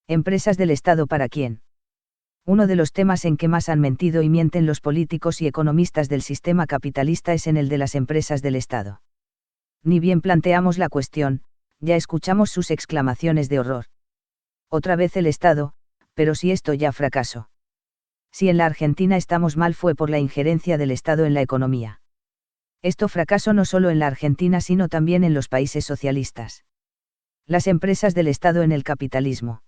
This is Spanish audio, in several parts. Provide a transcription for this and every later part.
Empresas del Estado ¿para quién? Uno de los temas en que más han mentido y mienten los políticos y economistas del sistema capitalista es en el de las empresas del Estado. Ni bien planteamos la cuestión, ya escuchamos sus exclamaciones de horror. Otra vez el Estado, pero si esto ya fracasó. Si en la Argentina estamos mal fue por la injerencia del Estado en la economía. Esto fracasó no solo en la Argentina sino también en los países socialistas. Las empresas del Estado en el capitalismo.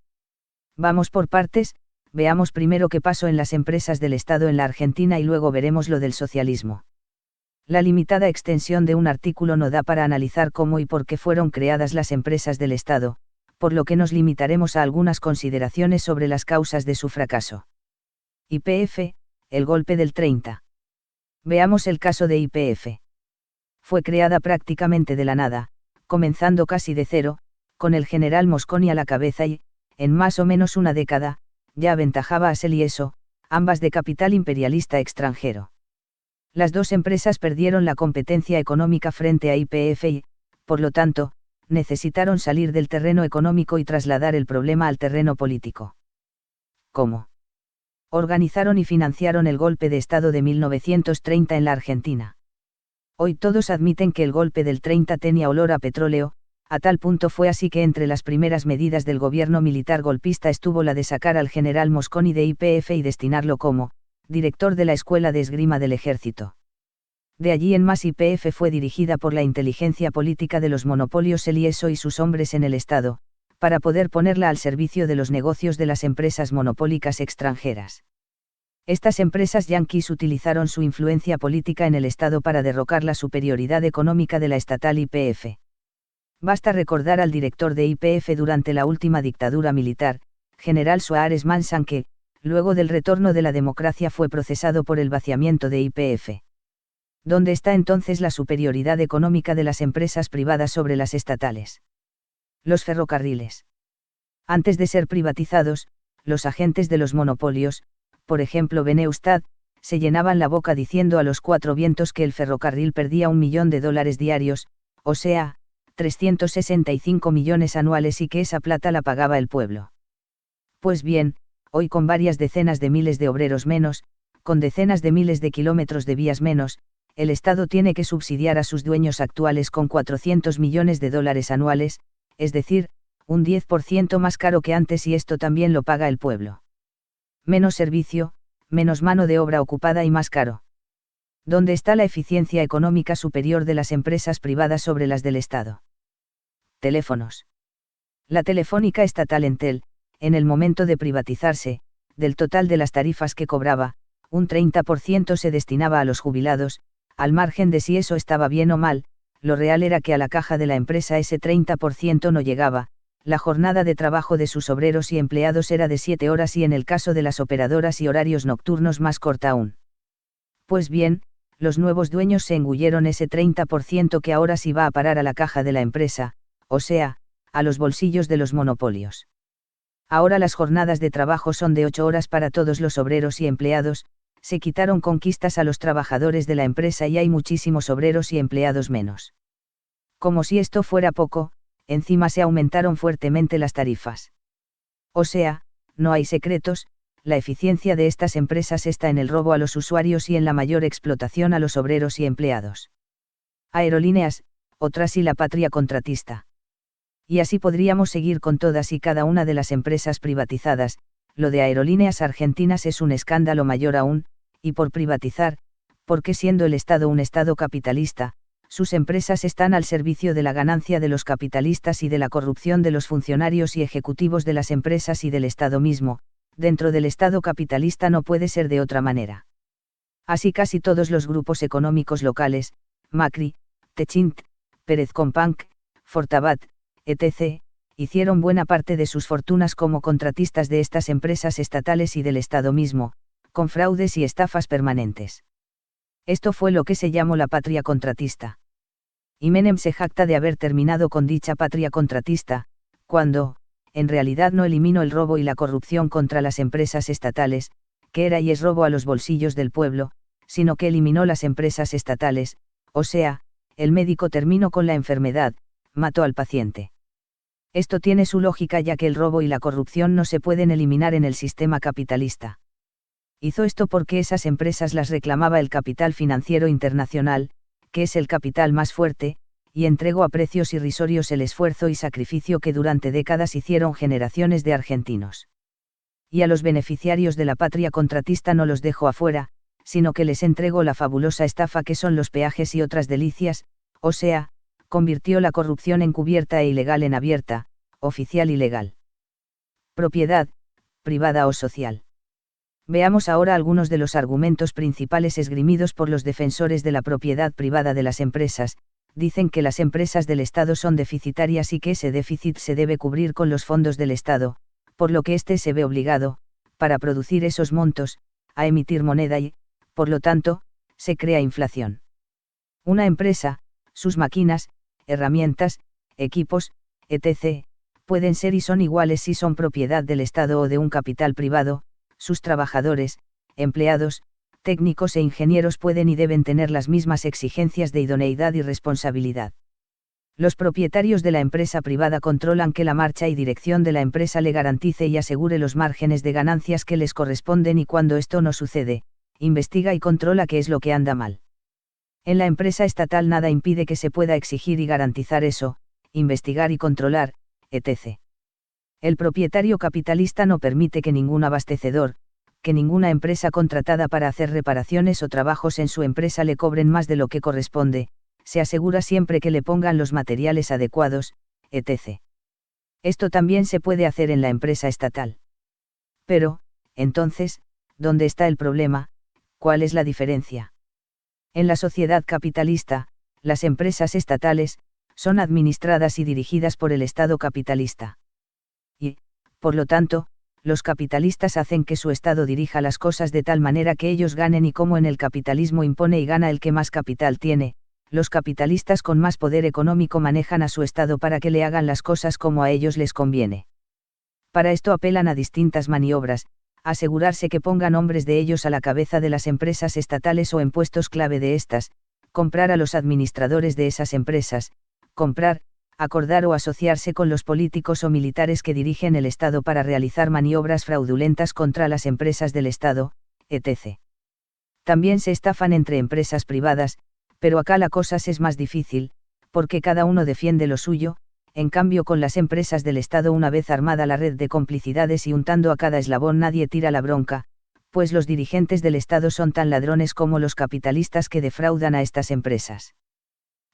Vamos por partes, veamos primero qué pasó en las empresas del Estado en la Argentina y luego veremos lo del socialismo. La limitada extensión de un artículo no da para analizar cómo y por qué fueron creadas las empresas del Estado, por lo que nos limitaremos a algunas consideraciones sobre las causas de su fracaso. YPF, el golpe del 30. Veamos el caso de YPF. Fue creada prácticamente de la nada, comenzando casi de cero, con el general Mosconi a la cabeza y, en más o menos una década, ya aventajaba a Celieso, ambas de capital imperialista extranjero. Las dos empresas perdieron la competencia económica frente a YPF y, por lo tanto, necesitaron salir del terreno económico y trasladar el problema al terreno político. ¿Cómo? Organizaron y financiaron el golpe de Estado de 1930 en la Argentina. Hoy todos admiten que el golpe del 30 tenía olor a petróleo, a tal punto fue así que entre las primeras medidas del gobierno militar golpista estuvo la de sacar al general Mosconi de YPF y destinarlo como director de la Escuela de Esgrima del Ejército. De allí en más YPF fue dirigida por la inteligencia política de los monopolios Celieso y sus hombres en el Estado, para poder ponerla al servicio de los negocios de las empresas monopólicas extranjeras. Estas empresas yanquis utilizaron su influencia política en el Estado para derrocar la superioridad económica de la estatal YPF. Basta recordar al director de YPF durante la última dictadura militar, general Suárez Mansan que, luego del retorno de la democracia fue procesado por el vaciamiento de YPF. ¿Dónde está entonces la superioridad económica de las empresas privadas sobre las estatales? Los ferrocarriles. Antes de ser privatizados, los agentes de los monopolios, por ejemplo Beneustad, se llenaban la boca diciendo a los cuatro vientos que el ferrocarril perdía $1 millón diarios, o sea, 365 millones anuales y que esa plata la pagaba el pueblo. Pues bien, hoy con varias decenas de miles de obreros menos, con decenas de miles de kilómetros de vías menos, el Estado tiene que subsidiar a sus dueños actuales con $400 millones anuales, es decir, un 10% más caro que antes y esto también lo paga el pueblo. Menos servicio, menos mano de obra ocupada y más caro. ¿Dónde está la eficiencia económica superior de las empresas privadas sobre las del Estado? Teléfonos. La telefónica estatal Entel, en el momento de privatizarse, del total de las tarifas que cobraba, un 30% se destinaba a los jubilados, al margen de si eso estaba bien o mal, lo real era que a la caja de la empresa ese 30% no llegaba, la jornada de trabajo de sus obreros y empleados era de 7 horas y en el caso de las operadoras y horarios nocturnos más corta aún. Pues bien, los nuevos dueños se engulleron ese 30% que ahora sí va a parar a la caja de la empresa, o sea, a los bolsillos de los monopolios. Ahora las jornadas de trabajo son de 8 horas para todos los obreros y empleados, se quitaron conquistas a los trabajadores de la empresa y hay muchísimos obreros y empleados menos. Como si esto fuera poco, encima se aumentaron fuertemente las tarifas. O sea, no hay secretos, la eficiencia de estas empresas está en el robo a los usuarios y en la mayor explotación a los obreros y empleados. Aerolíneas, otras y la patria contratista. Y así podríamos seguir con todas y cada una de las empresas privatizadas, lo de Aerolíneas Argentinas es un escándalo mayor aún, y por privatizar, porque siendo el Estado un Estado capitalista, sus empresas están al servicio de la ganancia de los capitalistas y de la corrupción de los funcionarios y ejecutivos de las empresas y del Estado mismo, dentro del Estado capitalista no puede ser de otra manera. Así casi todos los grupos económicos locales, Macri, Techint, Pérez Companc, Fortabat, etc., hicieron buena parte de sus fortunas como contratistas de estas empresas estatales y del Estado mismo, con fraudes y estafas permanentes. Esto fue lo que se llamó la patria contratista. Y Menem se jacta de haber terminado con dicha patria contratista, cuando, en realidad no eliminó el robo y la corrupción contra las empresas estatales, que era y es robo a los bolsillos del pueblo, sino que eliminó las empresas estatales, o sea, el médico terminó con la enfermedad, mató al paciente. Esto tiene su lógica ya que el robo y la corrupción no se pueden eliminar en el sistema capitalista. Hizo esto porque esas empresas las reclamaba el capital financiero internacional, que es el capital más fuerte, y entregó a precios irrisorios el esfuerzo y sacrificio que durante décadas hicieron generaciones de argentinos. Y a los beneficiarios de la patria contratista no los dejó afuera, sino que les entregó la fabulosa estafa que son los peajes y otras delicias, o sea, convirtió la corrupción encubierta e ilegal en abierta, oficial y legal. Propiedad, privada o social. Veamos ahora algunos de los argumentos principales esgrimidos por los defensores de la propiedad privada de las empresas. Dicen que las empresas del Estado son deficitarias y que ese déficit se debe cubrir con los fondos del Estado, por lo que éste se ve obligado, para producir esos montos, a emitir moneda y, por lo tanto, se crea inflación. Una empresa, sus máquinas, herramientas, equipos, etc., pueden ser y son iguales si son propiedad del Estado o de un capital privado. Sus trabajadores, empleados, técnicos e ingenieros pueden y deben tener las mismas exigencias de idoneidad y responsabilidad. Los propietarios de la empresa privada controlan que la marcha y dirección de la empresa le garantice y asegure los márgenes de ganancias que les corresponden y cuando esto no sucede, investiga y controla qué es lo que anda mal. En la empresa estatal nada impide que se pueda exigir y garantizar eso, investigar y controlar, etc. El propietario capitalista no permite que ningún abastecedor, que ninguna empresa contratada para hacer reparaciones o trabajos en su empresa le cobren más de lo que corresponde, se asegura siempre que le pongan los materiales adecuados, etc. Esto también se puede hacer en la empresa estatal. Pero, entonces, ¿dónde está el problema? ¿Cuál es la diferencia? En la sociedad capitalista, las empresas estatales, son administradas y dirigidas por el Estado capitalista. Y, por lo tanto, los capitalistas hacen que su Estado dirija las cosas de tal manera que ellos ganen y como en el capitalismo impone y gana el que más capital tiene, los capitalistas con más poder económico manejan a su Estado para que le hagan las cosas como a ellos les conviene. Para esto apelan a distintas maniobras, asegurarse que pongan hombres de ellos a la cabeza de las empresas estatales o en puestos clave de estas, comprar a los administradores de esas empresas, comprar, acordar o asociarse con los políticos o militares que dirigen el Estado para realizar maniobras fraudulentas contra las empresas del Estado, etc. También se estafan entre empresas privadas, pero acá la cosa es más difícil, porque cada uno defiende lo suyo, en cambio con las empresas del Estado una vez armada la red de complicidades y untando a cada eslabón nadie tira la bronca, pues los dirigentes del Estado son tan ladrones como los capitalistas que defraudan a estas empresas.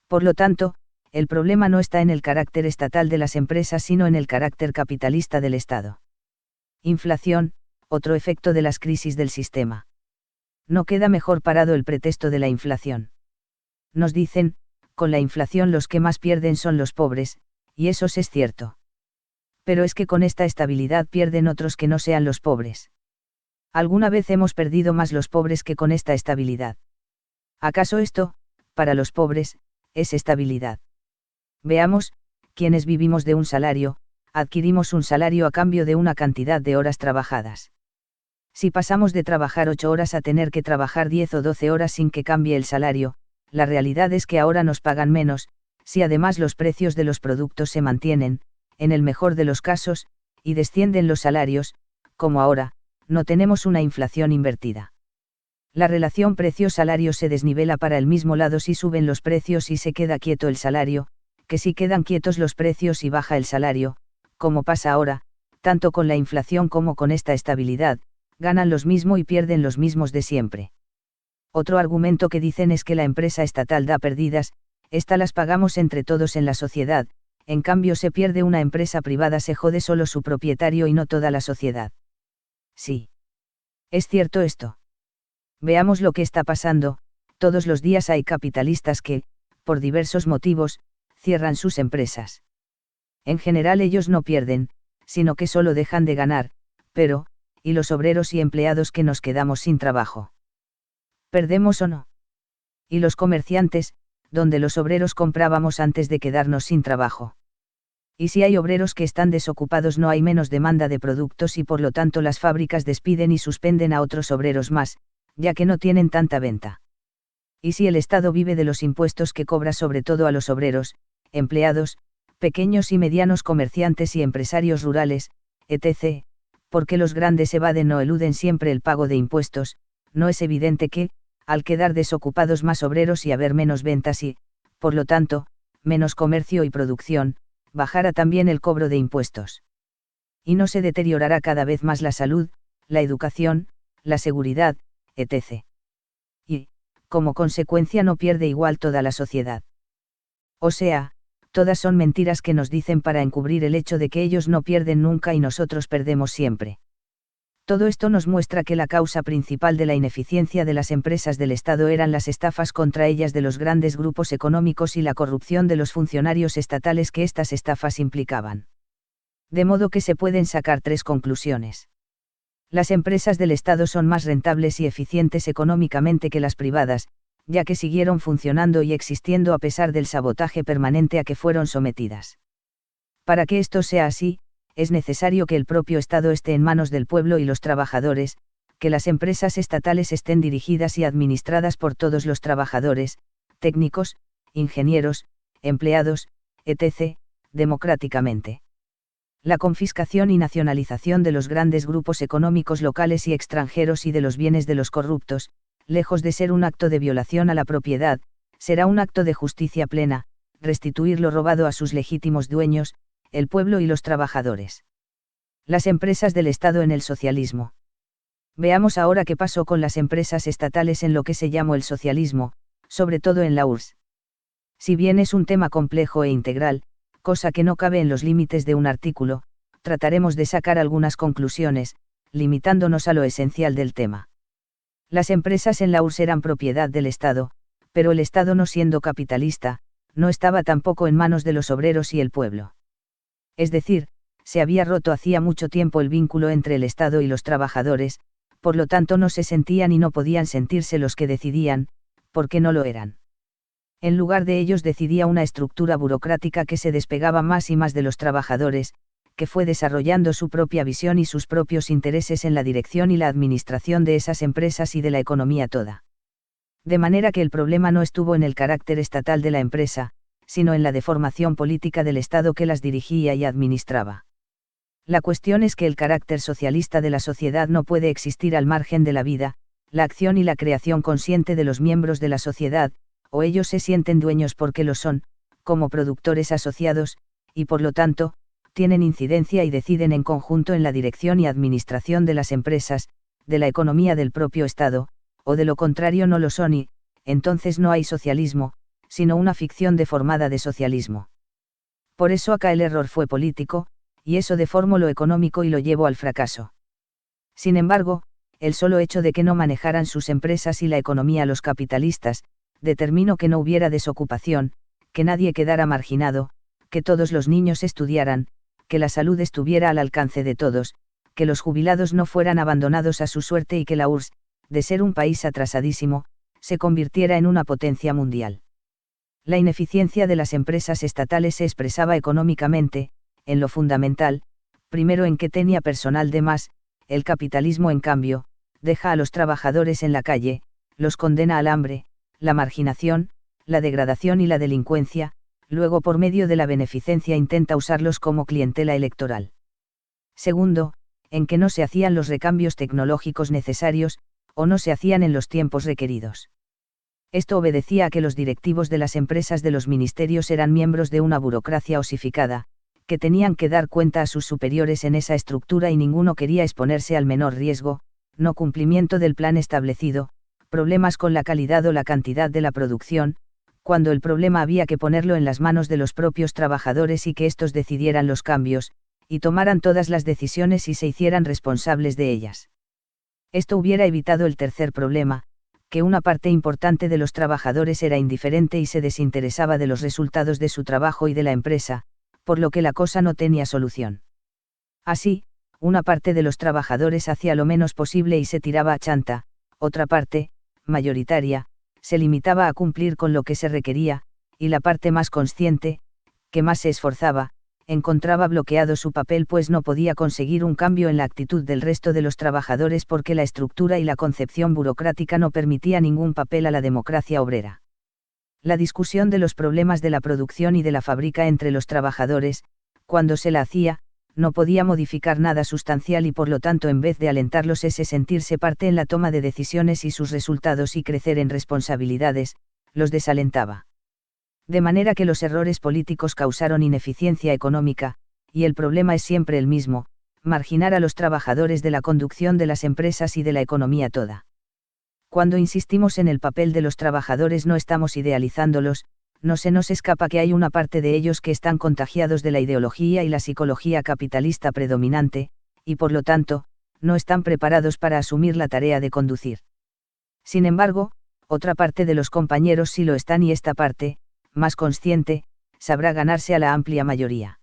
Por lo tanto, el problema no está en el carácter estatal de las empresas sino en el carácter capitalista del Estado. Inflación, otro efecto de las crisis del sistema. No queda mejor parado el pretexto de la inflación. Nos dicen, con la inflación los que más pierden son los pobres, y eso es cierto. Pero es que con esta estabilidad pierden otros que no sean los pobres. ¿Alguna vez hemos perdido más los pobres que con esta estabilidad? ¿Acaso esto, para los pobres, es estabilidad? Veamos, quienes vivimos de un salario, adquirimos un salario a cambio de una cantidad de horas trabajadas. Si pasamos de trabajar 8 horas a tener que trabajar 10 o 12 horas sin que cambie el salario, la realidad es que ahora nos pagan menos, si además los precios de los productos se mantienen, en el mejor de los casos, y descienden los salarios, como ahora, no tenemos una inflación invertida. La relación precio-salario se desnivela para el mismo lado si suben los precios y se queda quieto el salario, que si quedan quietos los precios y baja el salario, como pasa ahora, tanto con la inflación como con esta estabilidad, ganan los mismos y pierden los mismos de siempre. Otro argumento que dicen es que la empresa estatal da pérdidas, estas las pagamos entre todos en la sociedad, en cambio se pierde una empresa privada se jode solo su propietario y no toda la sociedad. Sí. ¿Es cierto esto? Veamos lo que está pasando, todos los días hay capitalistas que, por diversos motivos, cierran sus empresas. En general ellos no pierden, sino que solo dejan de ganar, pero, ¿y los obreros y empleados que nos quedamos sin trabajo? ¿Perdemos o no? ¿Y los comerciantes, donde los obreros comprábamos antes de quedarnos sin trabajo? Y si hay obreros que están desocupados no hay menos demanda de productos y por lo tanto las fábricas despiden y suspenden a otros obreros más, ya que no tienen tanta venta. Y si el Estado vive de los impuestos que cobra sobre todo a los obreros, empleados, pequeños y medianos comerciantes y empresarios rurales, etc., porque los grandes evaden o eluden siempre el pago de impuestos, no es evidente que, al quedar desocupados más obreros y haber menos ventas y, por lo tanto, menos comercio y producción, bajara también el cobro de impuestos. Y no se deteriorará cada vez más la salud, la educación, la seguridad, etc. Y, como consecuencia, no pierde igual toda la sociedad. O sea, todas son mentiras que nos dicen para encubrir el hecho de que ellos no pierden nunca y nosotros perdemos siempre. Todo esto nos muestra que la causa principal de la ineficiencia de las empresas del Estado eran las estafas contra ellas de los grandes grupos económicos y la corrupción de los funcionarios estatales que estas estafas implicaban. De modo que se pueden sacar tres conclusiones. Las empresas del Estado son más rentables y eficientes económicamente que las privadas, ya que siguieron funcionando y existiendo a pesar del sabotaje permanente a que fueron sometidas. Para que esto sea así, es necesario que el propio Estado esté en manos del pueblo y los trabajadores, que las empresas estatales estén dirigidas y administradas por todos los trabajadores, técnicos, ingenieros, empleados, etc., democráticamente. La confiscación y nacionalización de los grandes grupos económicos locales y extranjeros y de los bienes de los corruptos, lejos de ser un acto de violación a la propiedad, será un acto de justicia plena, restituir lo robado a sus legítimos dueños, el pueblo y los trabajadores. Las empresas del Estado en el socialismo. Veamos ahora qué pasó con las empresas estatales en lo que se llamó el socialismo, sobre todo en la URSS. Si bien es un tema complejo e integral, cosa que no cabe en los límites de un artículo, trataremos de sacar algunas conclusiones, limitándonos a lo esencial del tema. Las empresas en la URSS eran propiedad del Estado, pero el Estado, no siendo capitalista, no estaba tampoco en manos de los obreros y el pueblo. Es decir, se había roto hacía mucho tiempo el vínculo entre el Estado y los trabajadores, por lo tanto no se sentían y no podían sentirse los que decidían, porque no lo eran. En lugar de ellos decidía una estructura burocrática que se despegaba más y más de los trabajadores, que fue desarrollando su propia visión y sus propios intereses en la dirección y la administración de esas empresas y de la economía toda. De manera que el problema no estuvo en el carácter estatal de la empresa, sino en la deformación política del Estado que las dirigía y administraba. La cuestión es que el carácter socialista de la sociedad no puede existir al margen de la vida, la acción y la creación consciente de los miembros de la sociedad, o ellos se sienten dueños porque lo son, como productores asociados, y por lo tanto, tienen incidencia y deciden en conjunto en la dirección y administración de las empresas, de la economía del propio Estado, o de lo contrario no lo son y, entonces no hay socialismo, sino una ficción deformada de socialismo. Por eso acá el error fue político, y eso deformó lo económico y lo llevó al fracaso. Sin embargo, el solo hecho de que no manejaran sus empresas y la economía los capitalistas, determinó que no hubiera desocupación, que nadie quedara marginado, que todos los niños estudiaran, que la salud estuviera al alcance de todos, que los jubilados no fueran abandonados a su suerte y que la URSS, de ser un país atrasadísimo, se convirtiera en una potencia mundial. La ineficiencia de las empresas estatales se expresaba económicamente, en lo fundamental, primero en que tenía personal de más, el capitalismo en cambio, deja a los trabajadores en la calle, los condena al hambre, la marginación, la degradación y la delincuencia, luego por medio de la beneficencia intenta usarlos como clientela electoral. Segundo, en que no se hacían los recambios tecnológicos necesarios, o no se hacían en los tiempos requeridos. Esto obedecía a que los directivos de las empresas de los ministerios eran miembros de una burocracia osificada, que tenían que dar cuenta a sus superiores en esa estructura y ninguno quería exponerse al menor riesgo, no cumplimiento del plan establecido, problemas con la calidad o la cantidad de la producción, cuando el problema había que ponerlo en las manos de los propios trabajadores y que éstos decidieran los cambios, y tomaran todas las decisiones y se hicieran responsables de ellas. Esto hubiera evitado el tercer problema, que una parte importante de los trabajadores era indiferente y se desinteresaba de los resultados de su trabajo y de la empresa, por lo que la cosa no tenía solución. Así, una parte de los trabajadores hacía lo menos posible y se tiraba a chanta, otra parte, mayoritaria, se limitaba a cumplir con lo que se requería, y la parte más consciente, que más se esforzaba, encontraba bloqueado su papel pues no podía conseguir un cambio en la actitud del resto de los trabajadores porque la estructura y la concepción burocrática no permitía ningún papel a la democracia obrera. La discusión de los problemas de la producción y de la fábrica entre los trabajadores, cuando se la hacía, no podía modificar nada sustancial y por lo tanto en vez de alentarlos ese sentirse parte en la toma de decisiones y sus resultados y crecer en responsabilidades, los desalentaba. De manera que los errores políticos causaron ineficiencia económica, y el problema es siempre el mismo, marginar a los trabajadores de la conducción de las empresas y de la economía toda. Cuando insistimos en el papel de los trabajadores no estamos idealizándolos, no se nos escapa que hay una parte de ellos que están contagiados de la ideología y la psicología capitalista predominante, y por lo tanto, no están preparados para asumir la tarea de conducir. Sin embargo, otra parte de los compañeros sí lo están y esta parte, más consciente, sabrá ganarse a la amplia mayoría.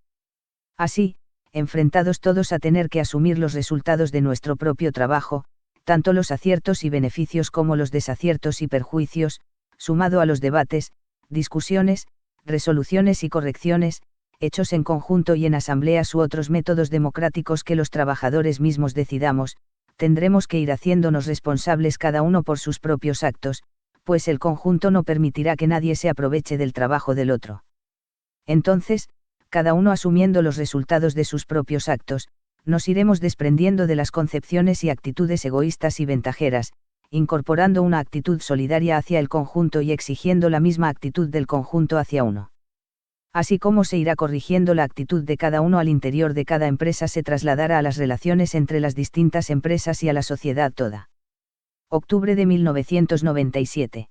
Así, enfrentados todos a tener que asumir los resultados de nuestro propio trabajo, tanto los aciertos y beneficios como los desaciertos y perjuicios, sumado a los debates, discusiones, resoluciones y correcciones, hechos en conjunto y en asambleas u otros métodos democráticos que los trabajadores mismos decidamos, tendremos que ir haciéndonos responsables cada uno por sus propios actos, pues el conjunto no permitirá que nadie se aproveche del trabajo del otro. Entonces, cada uno asumiendo los resultados de sus propios actos, nos iremos desprendiendo de las concepciones y actitudes egoístas y ventajeras, incorporando una actitud solidaria hacia el conjunto y exigiendo la misma actitud del conjunto hacia uno. Así como se irá corrigiendo la actitud de cada uno al interior de cada empresa, se trasladará a las relaciones entre las distintas empresas y a la sociedad toda. Octubre de 1997.